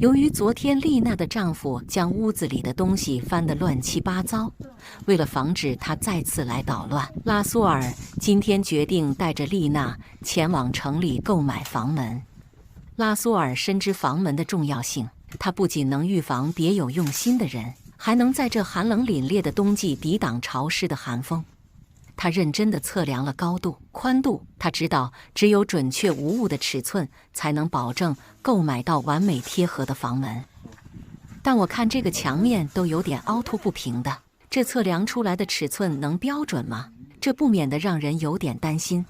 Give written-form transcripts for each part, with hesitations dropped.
由于昨天丽娜的丈夫将屋子里的东西翻得乱七八糟，为了防止她再次来捣乱，拉苏尔今天决定带着丽娜前往城里购买房门。拉苏尔深知房门的重要性，它不仅能预防别有用心的人，还能在这寒冷凛冽的冬季抵挡潮湿的寒风。他认真地测量了高度、宽度，他知道只有准确无误的尺寸，才能保证购买到完美贴合的房门。但我看这个墙面都有点凹凸不平的，这测量出来的尺寸能标准吗？这不免得让人有点担心。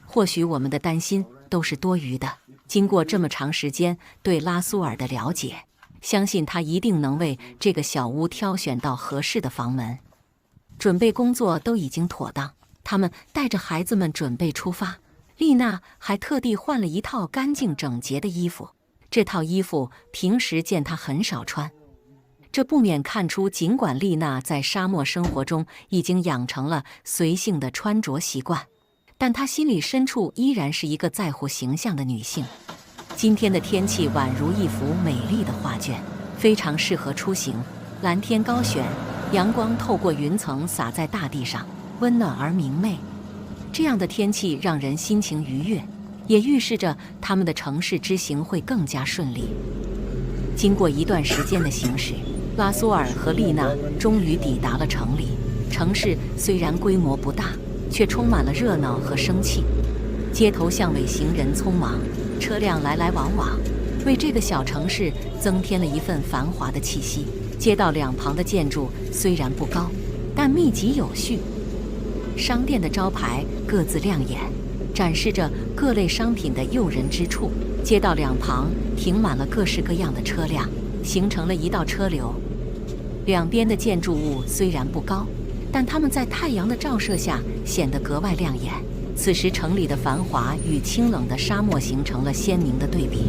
或许我们的担心都是多余的。经过这么长时间对拉苏尔的了解，相信他一定能为这个小屋挑选到合适的房门。准备工作都已经妥当，他们带着孩子们准备出发。丽娜还特地换了一套干净整洁的衣服，这套衣服平时见她很少穿。这不免看出，尽管丽娜在沙漠生活中已经养成了随性的穿着习惯，但她心里深处依然是一个在乎形象的女性。今天的天气宛如一幅美丽的画卷，非常适合出行。蓝天高悬，阳光透过云层洒在大地上，温暖而明媚。这样的天气让人心情愉悦，也预示着他们的城市之行会更加顺利。经过一段时间的行驶，拉苏尔和丽娜终于抵达了城里。城市虽然规模不大，却充满了热闹和生气。街头巷尾行人匆忙，车辆来来往往，为这个小城市增添了一份繁华的气息。街道两旁的建筑虽然不高，但密集有序。商店的招牌各自亮眼，展示着各类商品的诱人之处。街道两旁停满了各式各样的车辆，形成了一道车流。两边的建筑物虽然不高，但它们在太阳的照射下显得格外亮眼。此时城里的繁华与清冷的沙漠形成了鲜明的对比。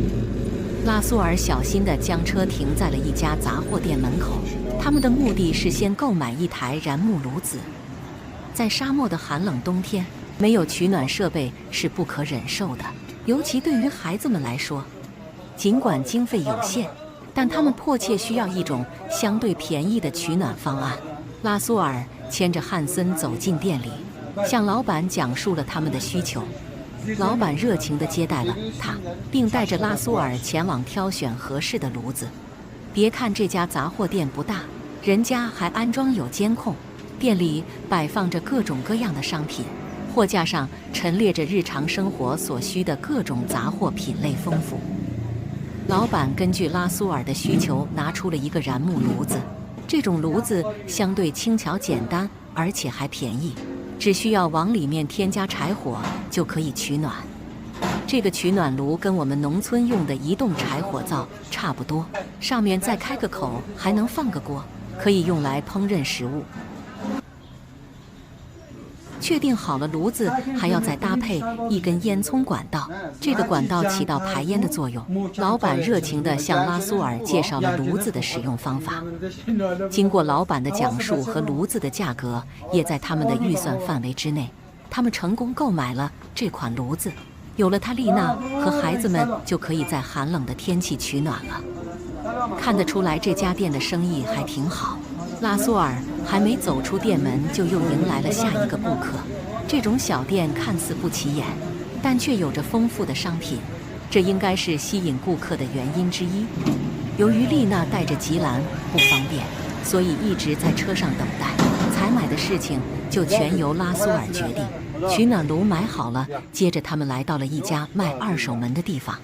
拉苏尔小心地将车停在了一家杂货店门口，他们的目的是先购买一台燃木炉子。在沙漠的寒冷冬天，没有取暖设备是不可忍受的，尤其对于孩子们来说。尽管经费有限，但他们迫切需要一种相对便宜的取暖方案。拉苏尔牵着汉森走进店里，向老板讲述了他们的需求。老板热情地接待了他，并带着拉苏尔前往挑选合适的炉子。别看这家杂货店不大，人家还安装有监控。店里摆放着各种各样的商品，货架上陈列着日常生活所需的各种杂货，品类丰富。老板根据拉苏尔的需求拿出了一个燃木炉子，这种炉子相对轻巧简单，而且还便宜。只需要往里面添加柴火就可以取暖。这个取暖炉跟我们农村用的移动柴火灶差不多，上面再开个口，还能放个锅，可以用来烹饪食物。确定好了炉子，还要再搭配一根烟囱管道，这个管道起到排烟的作用。老板热情地向拉苏尔介绍了炉子的使用方法。经过老板的讲述和炉子的价格也在他们的预算范围之内，他们成功购买了这款炉子。有了它，丽娜和孩子们就可以在寒冷的天气取暖了。看得出来这家店的生意还挺好。拉苏尔还没走出店门，就又迎来了下一个顾客。这种小店看似不起眼，但却有着丰富的商品，这应该是吸引顾客的原因之一。由于丽娜带着吉兰不方便，所以一直在车上等待。采买的事情就全由拉苏尔决定。取暖炉买好了，接着他们来到了一家卖二手门的地方。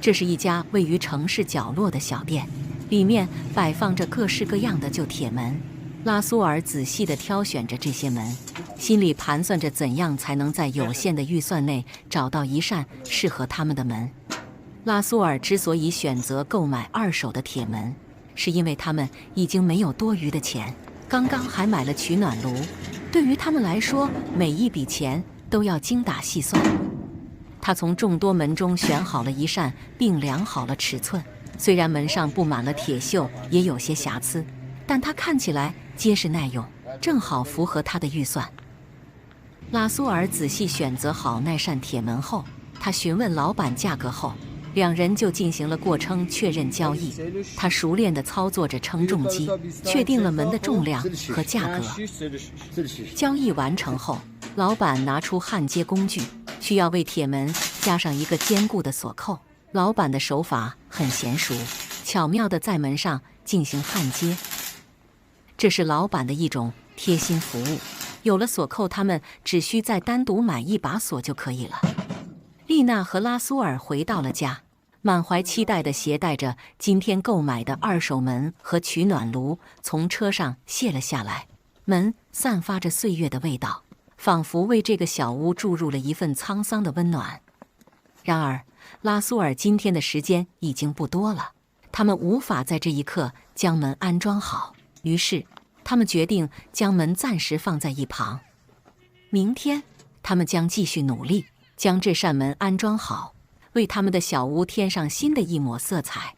这是一家位于城市角落的小店，里面摆放着各式各样的旧铁门。拉苏尔仔细地挑选着这些门，心里盘算着怎样才能在有限的预算内找到一扇适合他们的门。拉苏尔之所以选择购买二手的铁门，是因为他们已经没有多余的钱，刚刚还买了取暖炉。对于他们来说，每一笔钱都要精打细算。他从众多门中选好了一扇，并量好了尺寸。虽然门上布满了铁锈，也有些瑕疵，但它看起来结实耐用，正好符合他的预算。拉苏尔仔细选择好那扇铁门后，他询问老板价格后，两人就进行了过称确认交易。他熟练地操作着称重机，确定了门的重量和价格。交易完成后，老板拿出焊接工具，需要为铁门加上一个坚固的锁扣。老板的手法很娴熟，巧妙地在门上进行焊接。这是老板的一种贴心服务。有了锁扣，他们只需再单独买一把锁就可以了。丽娜和拉苏尔回到了家，满怀期待地携带着今天购买的二手门和取暖炉，从车上卸了下来。门散发着岁月的味道，仿佛为这个小屋注入了一份沧桑的温暖。然而，拉苏尔今天的时间已经不多了，他们无法在这一刻将门安装好，于是他们决定将门暂时放在一旁。明天，他们将继续努力，将这扇门安装好，为他们的小屋添上新的一抹色彩。